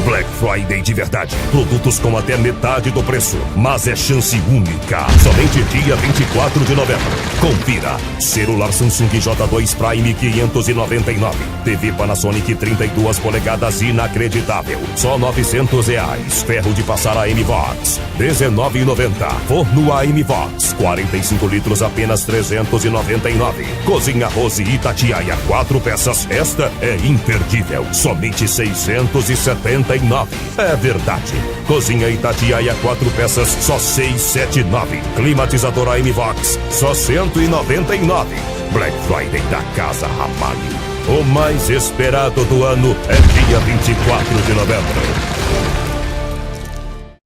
Black Friday de verdade. Produtos com até metade do preço. Mas é chance única. Somente dia 24 de novembro. Confira. Celular Samsung J2 Prime 599. TV Panasonic 32 polegadas inacreditável. Só R$900. Ferro de passar AM-Vox. R$19,90. Forno AM-Vox. 45 litros apenas R$399. Cozinha Rose Itatiaia 4 peças. Esta é imperdível. Somente R$679. É verdade. Cozinha Itatiaia 4 peças, só R$679. Climatizador AM-Vox, só R$199. Black Friday da Casa Ramalho. O mais esperado do ano é dia 24 de novembro.